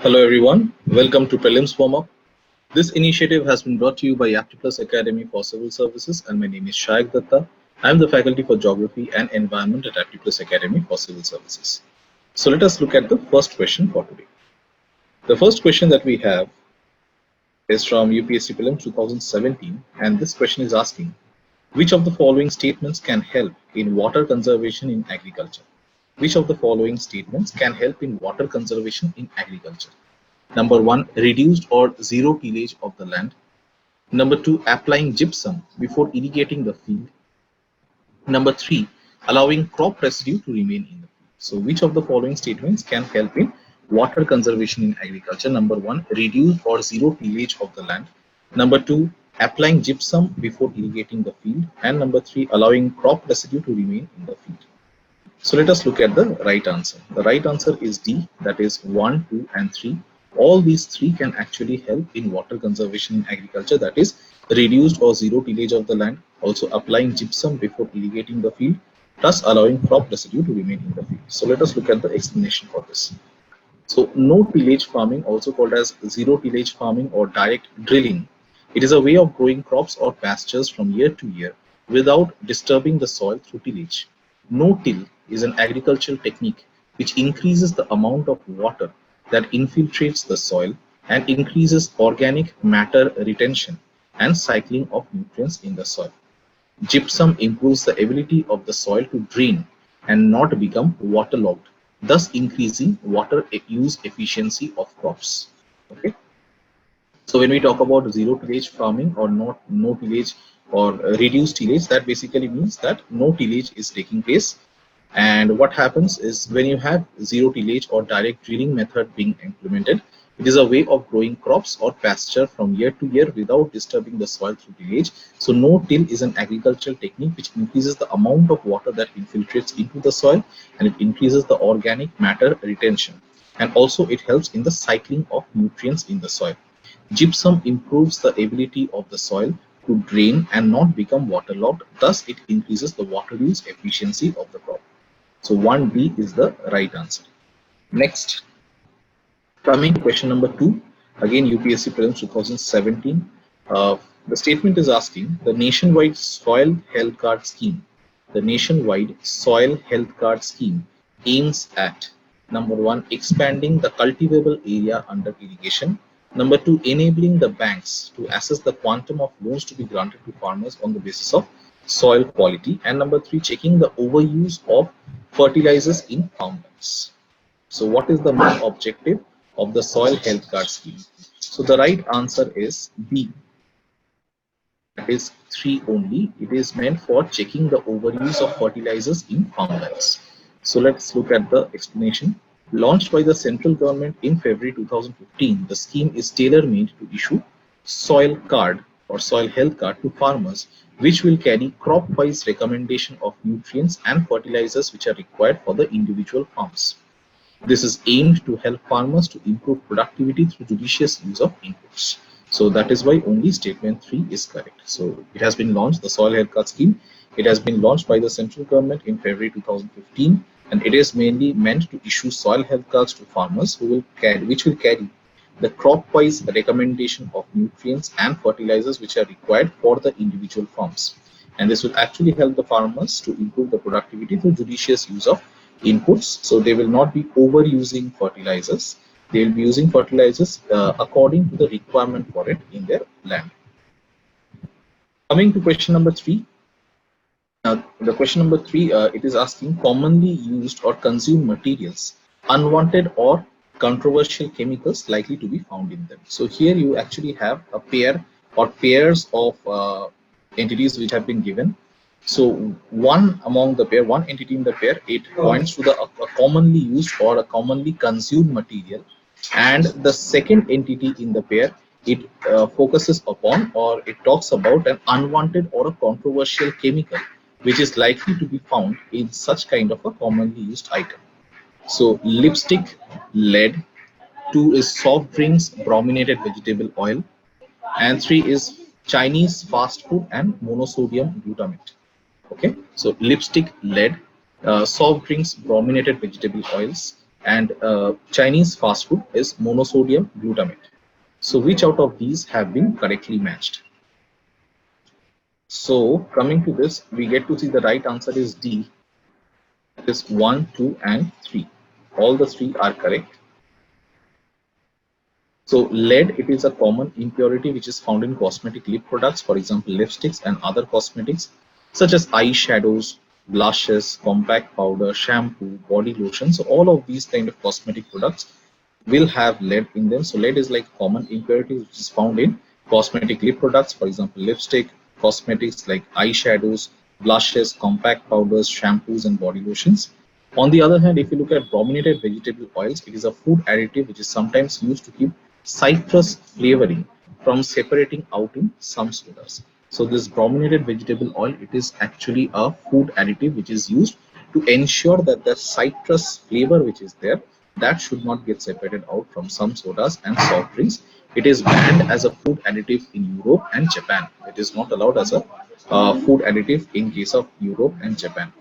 Hello everyone, welcome to Prelims Warm-Up. This initiative has been brought to you by Aptiplus Academy for Civil Services and my name is Shayak Datta. I am the faculty for Geography and Environment at Aptiplus Academy for Civil Services. So let us look at the first question for today. The first question that we have is from UPSC Prelims 2017 and this question is asking, which of the following statements can help in water conservation in agriculture? Which of the following statements can help in water conservation in agriculture? Number one, reduced or zero tillage of the land. Number two, applying gypsum before irrigating the field. Number three, allowing crop residue to remain in the field. So which of the following statements can help in water conservation in agriculture? Number one, reduced or zero tillage of the land. Number two, applying gypsum before irrigating the field. And number three, allowing crop residue to remain in the field. So let us look at the right answer. The right answer is D, that is 1, 2 and 3. All these three can actually help in water conservation in agriculture, that is reduced or zero tillage of the land, also applying gypsum before irrigating the field, plus allowing crop residue to remain in the field. So let us look at the explanation for this. So no tillage farming, also called as zero tillage farming or direct drilling, it is a way of growing crops or pastures from year to year without disturbing the soil through tillage. No-till is an agricultural technique which increases the amount of water that infiltrates the soil and increases organic matter retention and cycling of nutrients in the soil. Gypsum improves the ability of the soil to drain and not become waterlogged, thus increasing water use efficiency of crops. Okay. So when we talk about zero tillage farming or no tillage or reduced tillage, that basically means that no tillage is taking place. And what happens is when you have zero tillage or direct drilling method being implemented, it is a way of growing crops or pasture from year to year without disturbing the soil through tillage. So no-till is an agricultural technique which increases the amount of water that infiltrates into the soil and it increases the organic matter retention. And also it helps in the cycling of nutrients in the soil. Gypsum improves the ability of the soil to drain and not become waterlogged. Thus, it increases the water use efficiency of the crop. So 1B is the right answer. Next, coming to question number 2, again UPSC Prelims 2017. The statement is asking the nationwide soil health card scheme. The nationwide soil health card scheme aims at number one, expanding the cultivable area under irrigation. Number two, enabling the banks to assess the quantum of loans to be granted to farmers on the basis of soil quality. And number three, checking the overuse of fertilizers in farmlands. So what is the main objective of the soil health card scheme? So the right answer is B. That is 3 only. It is meant for checking the overuse of fertilizers in farmlands. So let's look at the explanation. Launched by the central government in February 2015, the scheme is tailor-made to issue soil card or soil health card to farmers, which will carry crop-wise recommendation of nutrients and fertilizers which are required for the individual farms. This is aimed to help farmers to improve productivity through judicious use of inputs. So that is why only statement 3 is correct. So it has been launched, the soil health card scheme. It has been launched by the central government in February 2015, and it is mainly meant to issue soil health cards to farmers which will carry the crop-wise recommendation of nutrients and fertilizers which are required for the individual farms. And this will actually help the farmers to improve the productivity through judicious use of inputs. So they will not be overusing fertilizers. They will be using fertilizers according to the requirement for it in their land. Coming to question number 3. The question number 3, it is asking commonly used or consumed materials, unwanted or controversial chemicals likely to be found in them. So here you actually have a pair or pairs of entities which have been given. So one entity in the pair, it points to a commonly used or a commonly consumed material, and the second entity in the pair, it focuses upon or it talks about an unwanted or a controversial chemical which is likely to be found in such kind of a commonly used item. So lipstick, lead. 2 is soft drinks, brominated vegetable oil, and 3 is Chinese fast food and monosodium glutamate. Okay, so lipstick, lead, soft drinks, brominated vegetable oils, and Chinese fast food is monosodium glutamate. So which out of these have been correctly matched? So coming to this, we get to see the right answer is D. It is 1, 2, and 3. All the three are correct. So lead, it is a common impurity which is found in cosmetic lip products, for example, lipsticks and other cosmetics such as eyeshadows, blushes, compact powder, shampoo, body lotion. So all of these kind of cosmetic products will have lead in them. So lead is like common impurity which is found in cosmetic lip products, for example, lipstick, cosmetics like eyeshadows, blushes, compact powders, shampoos, and body lotions. On the other hand, if you look at brominated vegetable oils, it is a food additive which is sometimes used to keep citrus flavoring from separating out in some sodas. So this brominated vegetable oil, it is actually a food additive which is used to ensure that the citrus flavor which is there, that should not get separated out from some sodas and soft drinks. It is banned as a food additive in Europe and Japan. It is not allowed as a food additive in case of Europe and Japan.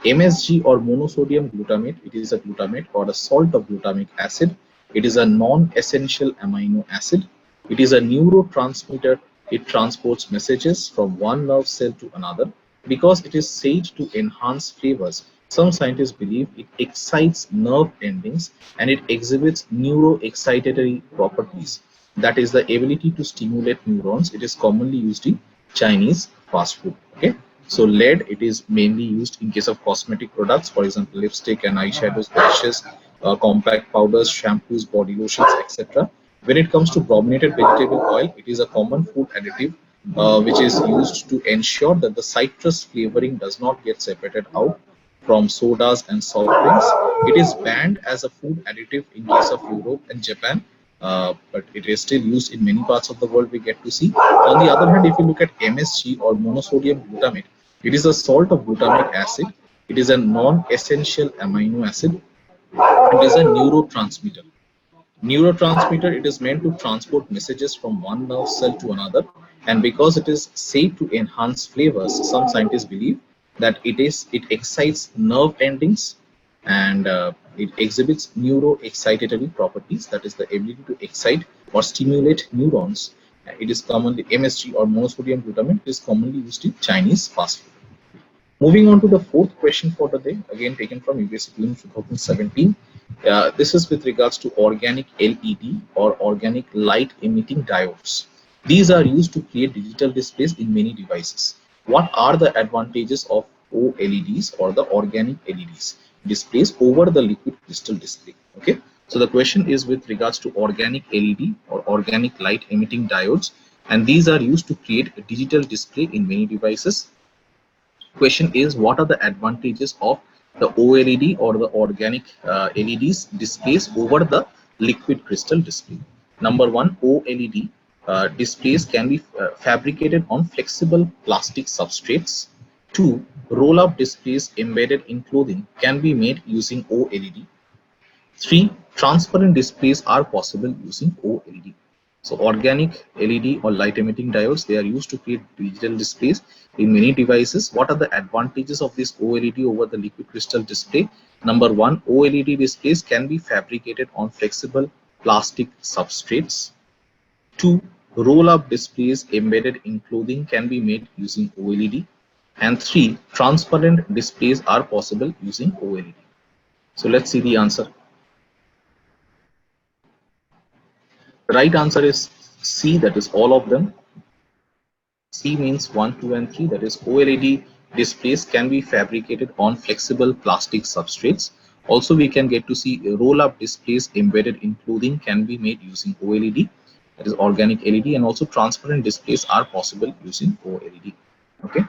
MSG or monosodium glutamate, it is a glutamate or a salt of glutamic acid. It is a non-essential amino acid. It is a neurotransmitter. It transports messages from one nerve cell to another. Because it is said to enhance flavors, some scientists believe it excites nerve endings and it exhibits neuroexcitatory properties. That is the ability to stimulate neurons. It is commonly used in Chinese fast food. Okay. So lead, it is mainly used in case of cosmetic products, for example, lipstick and eyeshadows, brushes, compact powders, shampoos, body lotions, etc. When it comes to brominated vegetable oil, it is a common food additive which is used to ensure that the citrus flavoring does not get separated out from sodas and soft drinks. It is banned as a food additive in case of Europe and Japan, but it is still used in many parts of the world, we get to see. On the other hand, if you look at MSG or monosodium glutamate, it is a salt of glutamic acid. It is a non-essential amino acid. It is a neurotransmitter. Neurotransmitter, it is meant to transport messages from one nerve cell to another, and because it is said to enhance flavors, some scientists believe that it excites nerve endings and it exhibits neuroexcitatory properties, that is the ability to excite or stimulate neurons. It is commonly MSG or monosodium glutamate. It is commonly used in Chinese fast food. Moving on to the fourth question for the day, again taken from UPSC 2017. This is with regards to organic LED or organic light emitting diodes. These are used to create digital displays in many devices. What are the advantages of OLEDs or the organic LEDs displays over the liquid crystal display? Okay, so the question is with regards to organic LED or organic light emitting diodes, and these are used to create a digital display in many devices. Question is, what are the advantages of the OLED or the organic LEDs displays over the liquid crystal display? Number one, OLED displays can be fabricated on flexible plastic substrates. Two, roll-up displays embedded in clothing can be made using OLED. Three, transparent displays are possible using OLED. So organic LED or light emitting diodes, they are used to create digital displays in many devices. What are the advantages of this OLED over the liquid crystal display? Number one, OLED displays can be fabricated on flexible plastic substrates. Two, roll-up displays embedded in clothing can be made using OLED. And three, transparent displays are possible using OLED. So let's see the answer. The right answer is C, that is all of them. C means 1, 2, and 3, that is OLED displays can be fabricated on flexible plastic substrates. Also, we can get to see roll-up displays embedded in clothing can be made using OLED, that is organic LED, and also transparent displays are possible using OLED. Okay.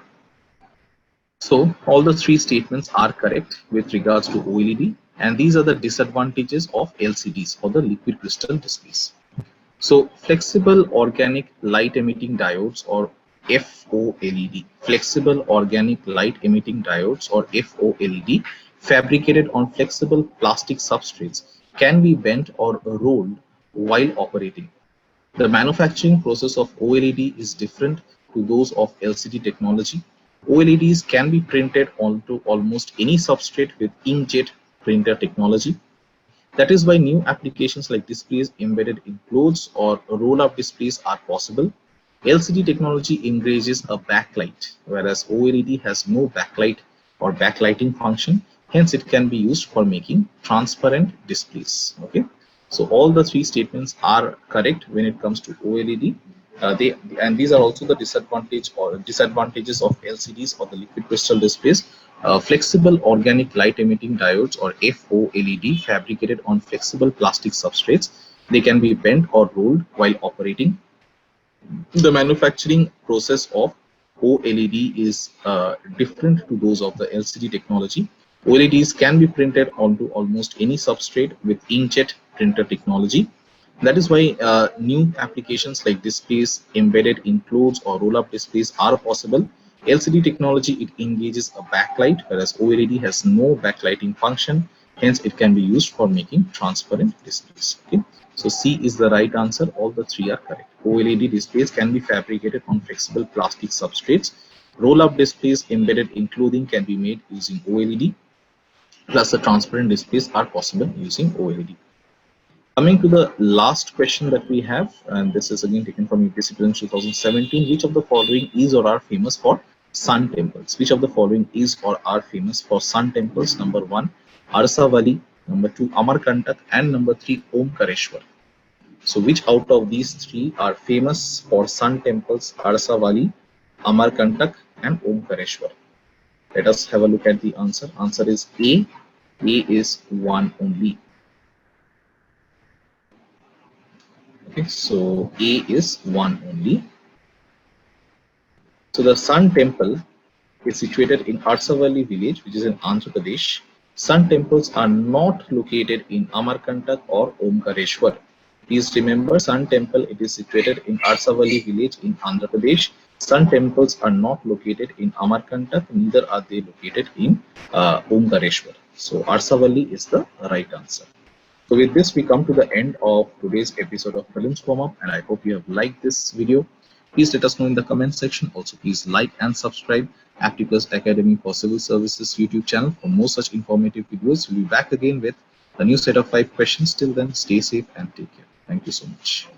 So all the three statements are correct with regards to OLED, and these are the disadvantages of LCDs or the liquid crystal displays. So flexible organic light emitting diodes or FOLED, flexible organic light emitting diodes or FOLED fabricated on flexible plastic substrates can be bent or rolled while operating. The manufacturing process of OLED is different to those of LCD technology. OLEDs can be printed onto almost any substrate with inkjet printer technology. That is why new applications like displays embedded in clothes or roll-up displays are possible. LCD technology engages a backlight, whereas OLED has no backlight or backlighting function. Hence, it can be used for making transparent displays. Okay, so all the three statements are correct when it comes to OLED. These are also the disadvantages of LCDs or the liquid crystal displays. Flexible organic light emitting diodes or FOLED fabricated on flexible plastic substrates. They can be bent or rolled while operating. The manufacturing process of OLED is different to those of the LCD technology. OLEDs can be printed onto almost any substrate with inkjet printer technology. That is why new applications like displays embedded in clothes or roll-up displays are possible. LCD technology, it engages a backlight, whereas OLED has no backlighting function. Hence, it can be used for making transparent displays. Okay, so C is the right answer. All the three are correct. OLED displays can be fabricated on flexible plastic substrates. Roll-up displays embedded in clothing can be made using OLED. Plus, the transparent displays are possible using OLED. Coming to the last question that we have, and this is again taken from UPSC Prelims 2017. Which of the following is or are famous for sun temples? Which of the following is or are famous for sun temples? Number 1, Arsavali. Number 2, Amarkantak. And number 3, Omkareshwar. So which out of these three are famous for sun temples? Arsavali, Amarkantak, and Omkareshwar. Let us have a look at the answer. Answer is A. A is one only. Okay, so A is one only. So the Sun Temple is situated in Arsavali village, which is in Andhra Pradesh. Sun temples are not located in Amarkantak or Omkareshwar. Please remember, Sun Temple, it is situated in Arsavali village in Andhra Pradesh. Sun temples are not located in Amarkantak, neither are they located in Omkareshwar. So Arsavali is the right answer. So with this, we come to the end of today's episode of Prelims Warm-Up, and I hope you have liked this video. Please let us know in the comment section. Also, please like and subscribe Aptplus Academy for Civil Services YouTube channel for more such informative videos. We'll be back again with a new set of 5 questions. Till then, stay safe and take care. Thank you so much.